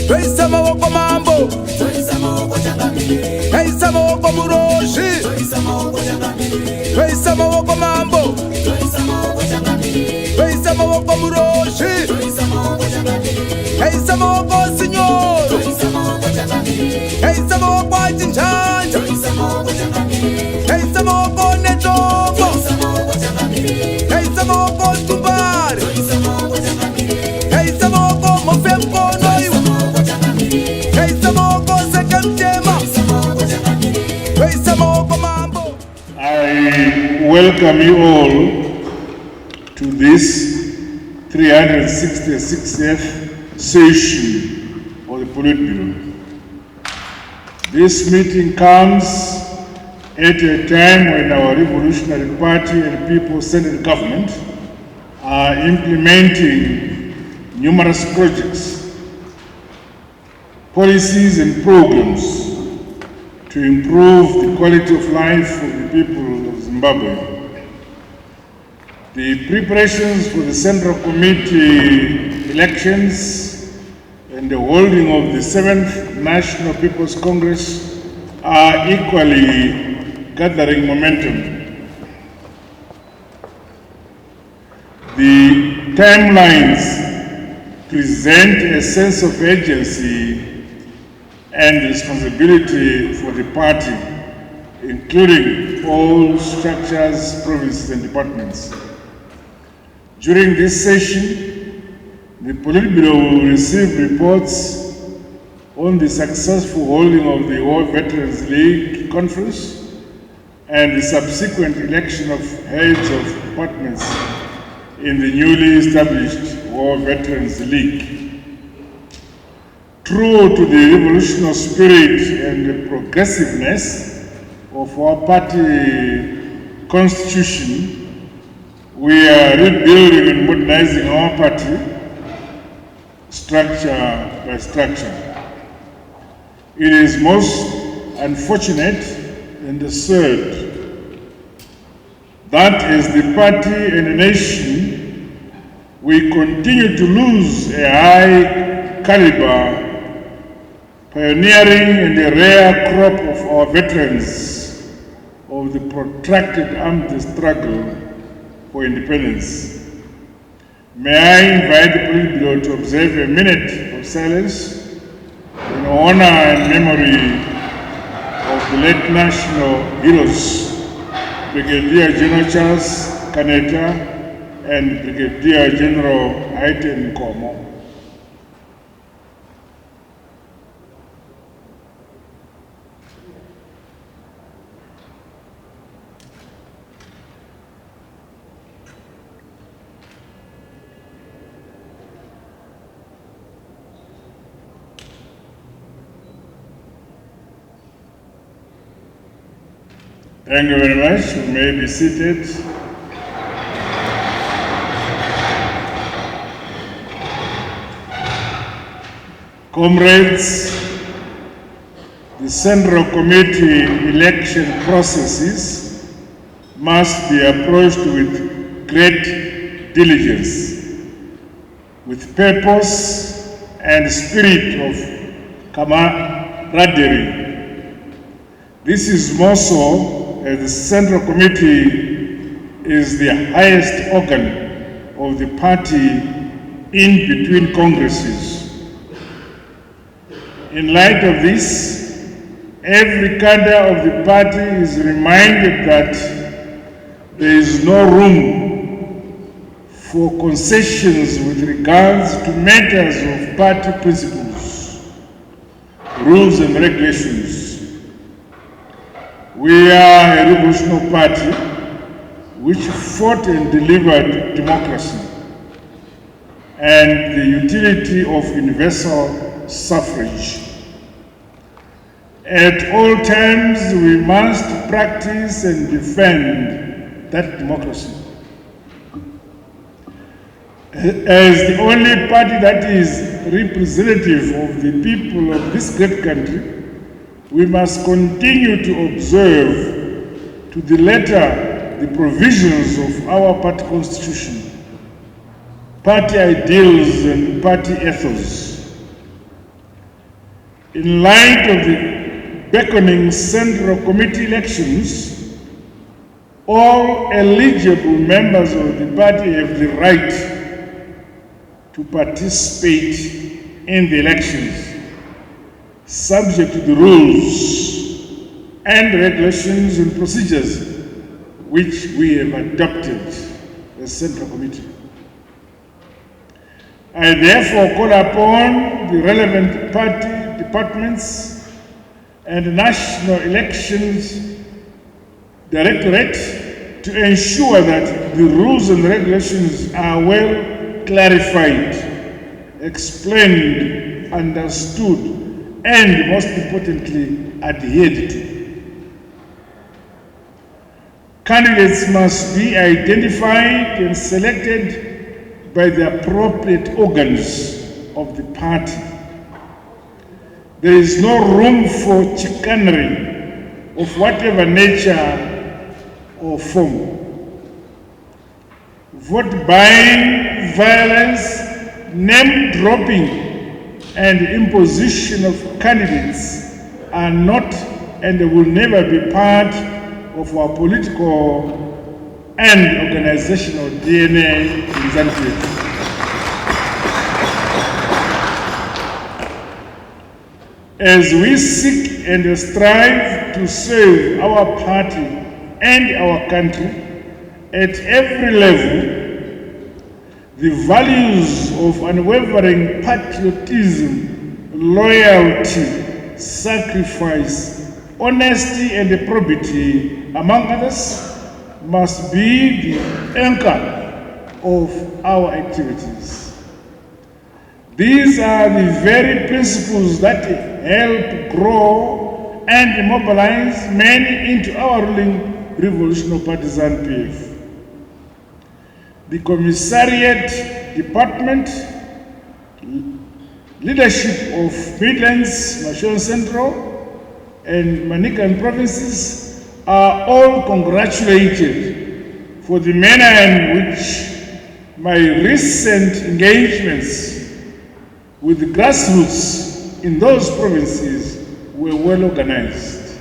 Toisa mawoko mambo, toisa mawoko changamire, toisa mawoko muroshi, toisa mawoko changamire, toisa mawoko mambo, toisa mawoko changamire, toisa mawoko muroshi, toisa mawoko changamire, toisa mawoko signor, toisa mawoko changamire, toisa mawoko chinchanja, toisa mawoko changamire, toisa mawoko netoko, toisa mawoko changamire, toisa mawoko tumbari, toisa mawoko changamire, toisa mawoko mofemko. I welcome you all to this 366th session of the Politburo. This meeting comes at a time when our Revolutionary Party and People-Centered Government are implementing numerous projects, policies and programs to improve the quality of life of the people of Zimbabwe. The preparations for the Central Committee elections and the holding of the 7th National People's Congress are equally gathering momentum. The timelines present a sense of urgency and responsibility for the party, including all structures, provinces and departments. During this session, the Politburo will receive reports on the successful holding of the War Veterans League Conference and the subsequent election of heads of departments in the newly established War Veterans League. True to the revolutionary spirit and the progressiveness of our party constitution, we are rebuilding and modernizing our party structure by structure. It is most unfortunate and absurd that as the party and the nation, we continue to lose a high caliber, pioneering and a rare crop of our veterans of the protracted armed struggle for independence. May I invite the Politburo to observe a minute of silence in honor and memory of the late national heroes, Brigadier General Charles Kaneta and Brigadier General Aiten Nkomo. Thank you very much. You may be seated. Comrades, the Central Committee election processes must be approached with great diligence, with purpose and spirit of camaraderie. This is more so as the Central Committee is the highest organ of the party in between congresses. In light of this, every cadre of the party is reminded that there is no room for concessions with regards to matters of party principles, rules and regulations. We are a revolutionary party which fought and delivered democracy and the utility of universal suffrage. At all times, we must practice and defend that democracy. As the only party that is representative of the people of this great country, we must continue to observe to the letter the provisions of our party constitution, party ideals and party ethos. In light of the beckoning Central Committee elections, all eligible members of the party have the right to participate in the elections, subject to the rules and regulations and procedures which we have adopted as Central Committee. I therefore call upon the relevant party departments and National Elections Directorate to ensure that the rules and regulations are well clarified, explained, understood, and most importantly, adhered to. Candidates must be identified and selected by the appropriate organs of the party. There is no room for chicanery of whatever nature or form. Vote buying, violence, name dropping, and imposition of candidates are not and will never be part of our political and organizational DNA in Zambia. As we seek and strive to serve our party and our country at every level, the values of unwavering patriotism, loyalty, sacrifice, honesty, and probity, among others, must be the anchor of our activities. These are the very principles that help grow and mobilize many into our ruling revolutionary party ZANU-PF. The Commissariat Department, leadership of Midlands, Mashon Central, and Manicaland provinces are all congratulated for the manner in which my recent engagements with the grassroots in those provinces were well organized.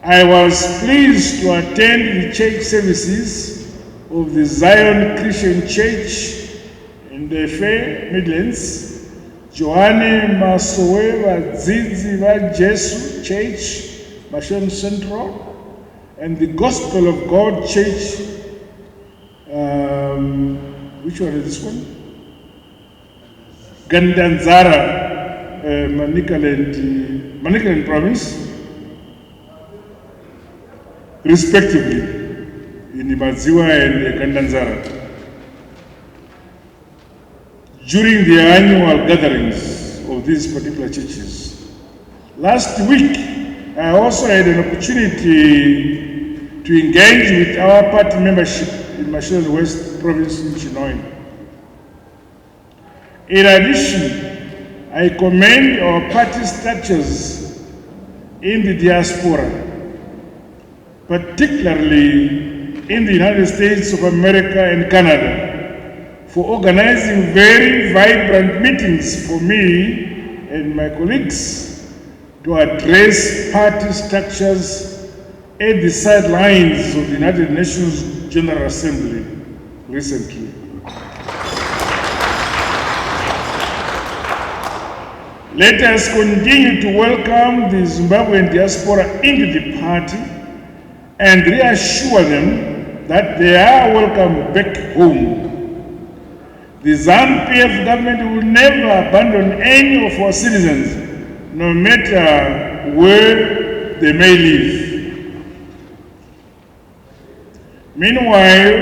I was pleased to attend the church services of the Zion Christian Church in the Fair Midlands, Johanne Masowe Zizi Jesu Church, Mashon Central, and the Gospel of God Church. Which one is this one? Gandanzara, Manicaland province, respectively, in Maziwa and Gandanzara. During the annual gatherings of these particular churches. Last week, I also had an opportunity to engage with our party membership in Mashon West Province in Chinoy. In addition, I commend our party structures in the diaspora, particularly in the United States of America and Canada, for organizing very vibrant meetings for me and my colleagues to address party structures at the sidelines of the United Nations General Assembly recently. Let us continue to welcome the Zimbabwean diaspora into the party and reassure them that they are welcome back home. The ZANU-PF government will never abandon any of our citizens, no matter where they may live. Meanwhile,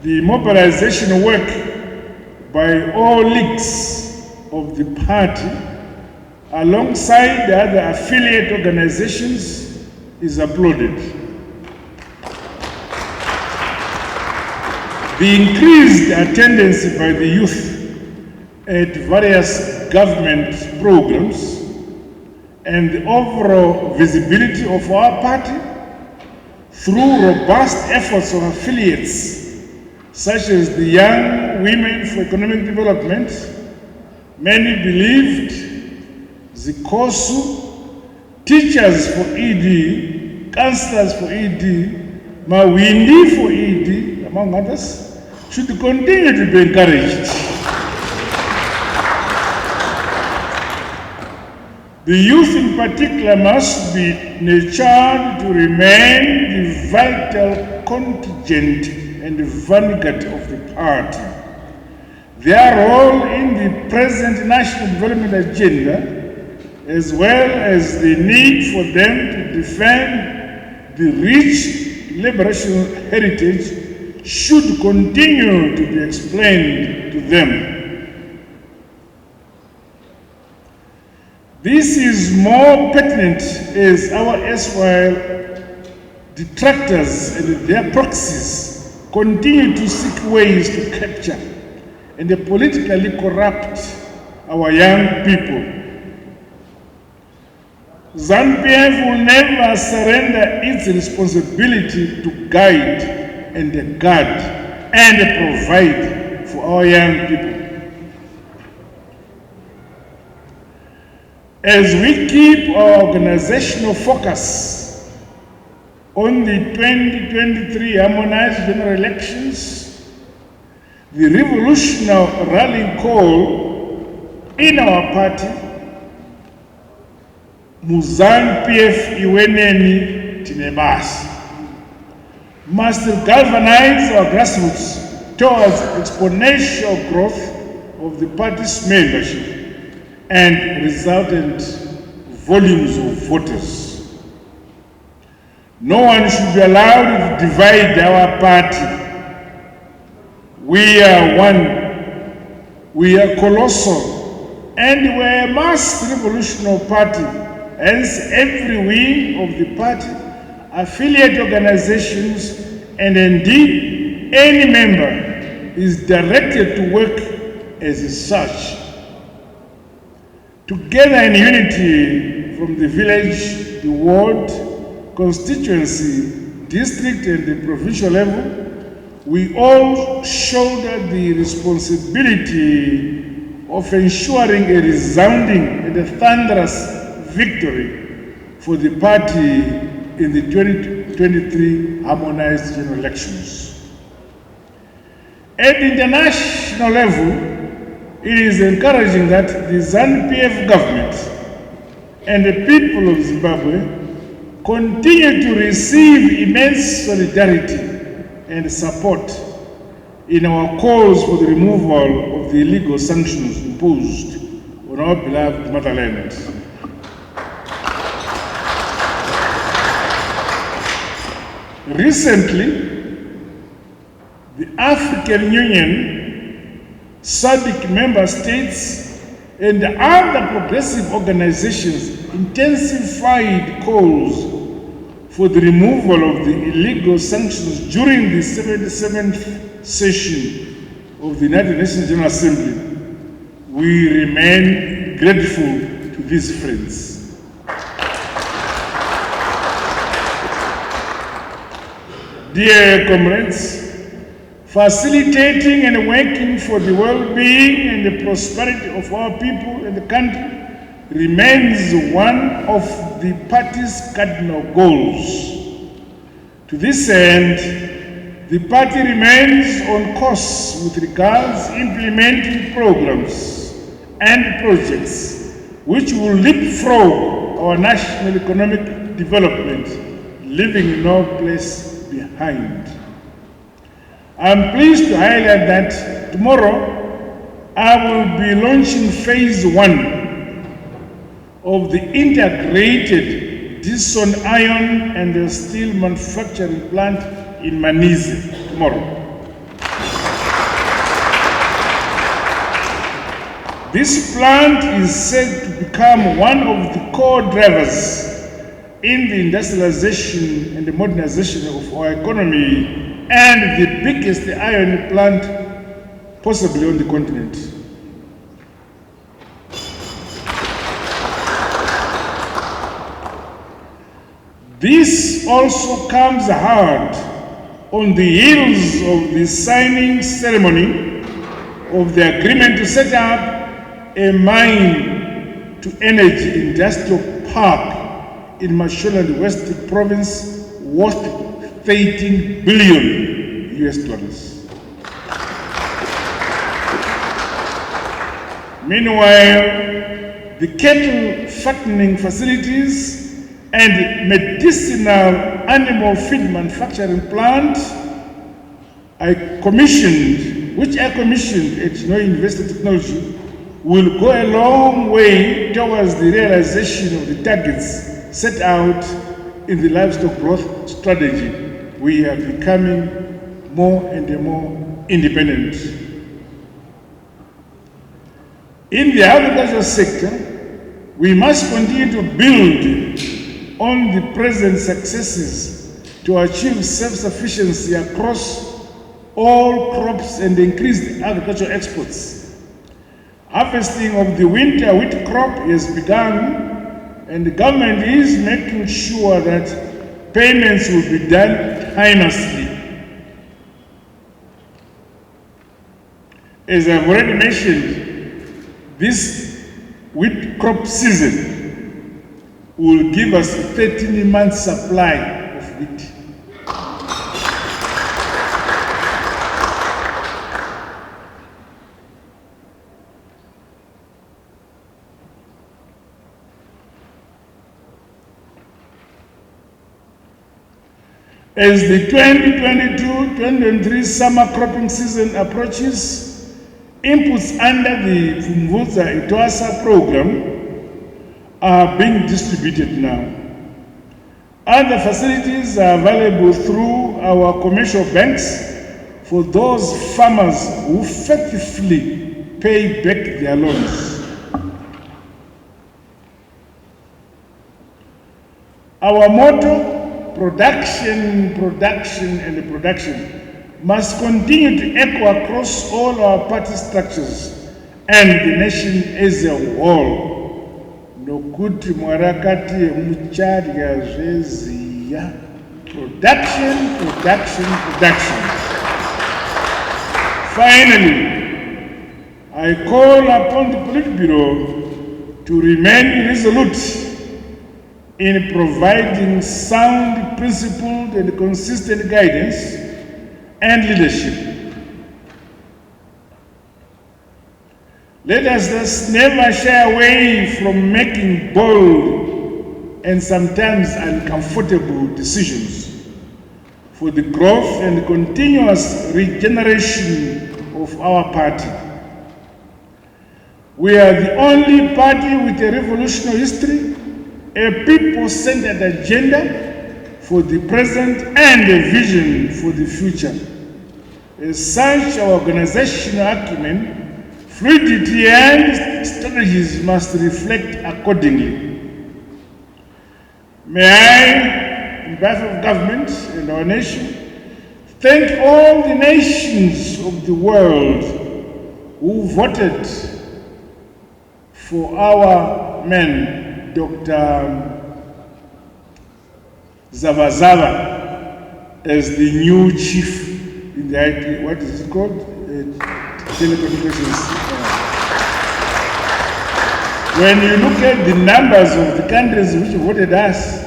the mobilization work by all leagues of the party, alongside the other affiliate organizations, is applauded. The increased attendance by the youth at various government programs and the overall visibility of our party through robust efforts of affiliates such as the Young Women for Economic Development, Many Believed, Zikosu, Teachers for ED, Counselors for ED, Mawindi for ED, among others, should continue to be encouraged. The youth in particular must be nurtured to remain the vital contingent and the vanguard of the party. Their role in the present national development agenda, as well as the need for them to defend the rich liberation heritage, should continue to be explained to them. This is more pertinent as our erstwhile detractors and their proxies continue to seek ways to capture and politically corrupt our young people. ZANU-PF will never surrender its responsibility to guide and guard and provide for our young people. As we keep our organizational focus on the 2023 harmonized general elections, the revolutionary rallying call in our party, ZANU-PF Iweneni Tinebasi, must galvanize our grassroots towards exponential growth of the party's membership and resultant volumes of voters. No one should be allowed to divide our party. We are one, we are colossal, and we are a mass revolutionary party. Hence, every wing of the party, affiliate organizations, and indeed any member is directed to work as such. Together in unity from the village, the ward, constituency, district, and the provincial level, we all shoulder the responsibility of ensuring a resounding and a thunderous victory for the party in the 2023 harmonized general elections. At the international level, it is encouraging that the ZANU-PF government and the people of Zimbabwe continue to receive immense solidarity and support in our calls for the removal of the illegal sanctions imposed on our beloved motherland. Recently, the African Union, SADC member states, and other progressive organizations intensified calls for the removal of the illegal sanctions during the 77th session of the United Nations General Assembly. We remain grateful to these friends. Dear comrades, facilitating and working for the well-being and the prosperity of our people and the country remains one of the party's cardinal goals. To this end, the party remains on course with regards to implementing programs and projects which will leapfrog our national economic development, leaving no place behind. I'm pleased to highlight that tomorrow I will be launching phase 1 of the integrated Dison iron and steel manufacturing plant in Manizi tomorrow. This plant is said to become one of the core drivers in the industrialization and the modernization of our economy and the biggest iron plant possibly on the continent. This also comes hard on the heels of the signing ceremony of the agreement to set up a mine-to-energy industrial park in Mashonaland West Province worth $13 billion US. Meanwhile, the cattle fattening facilities and medicinal animal feed manufacturing plant which I commissioned at University of Technology, will go a long way towards the realization of the targets set out in the livestock growth strategy. We are becoming more and more independent. In the agricultural sector, we must continue to build on the present successes to achieve self-sufficiency across all crops and increase the agricultural exports. Harvesting of the winter wheat crop has begun, and the government is making sure that payments will be done timelessly. As I've already mentioned, this wheat crop season will give us a 13-month supply of wheat. As the 2022-2023 summer cropping season approaches, inputs under the Vumvudza Itwasa program are being distributed now. Other facilities are available through our commercial banks for those farmers who faithfully pay back their loans. Our motto, production, production, and production, must continue to echo across all our party structures and the nation as a whole. Nokuti mwarakati muchadya zveziya. Production, production, production. Finally, I call upon the Politburo to remain resolute in providing sound, principled, and consistent guidance and leadership. Let us thus never shy away from making bold and sometimes uncomfortable decisions for the growth and continuous regeneration of our party. We are the only party with a revolutionary history, a people-centered agenda for the present and a vision for the future. As such, our organizational acumen, fluidity, and strategies must reflect accordingly. May I, on behalf of government and our nation, thank all the nations of the world who voted for our man, Dr. Zavazava, as the new chief in the IP, what is it called? Telecommunications. When you look at the numbers of the countries which voted us,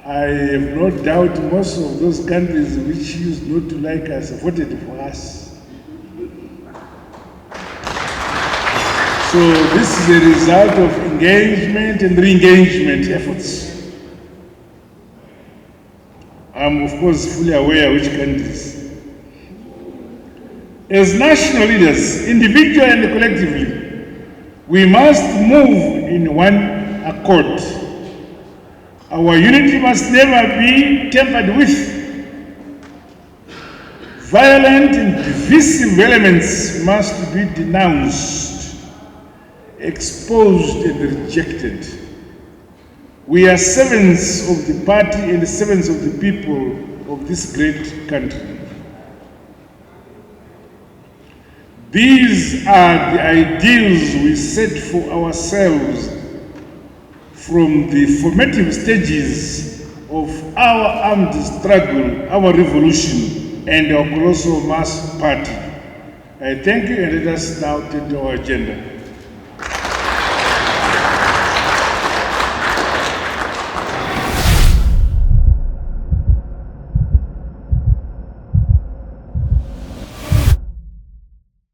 I have no doubt most of those countries which used not to like us voted for us. So this is a result of engagement and re-engagement efforts. I'm of course fully aware which countries. As national leaders, individually and collectively, we must move in one accord. Our unity must never be tampered with. Violent and divisive elements must be denounced, exposed, and rejected. We are servants of the party and servants of the people of this great country. These are the ideals we set for ourselves from the formative stages of our armed struggle, our revolution, and our colossal mass party. I thank you, and let us now turn to our agenda.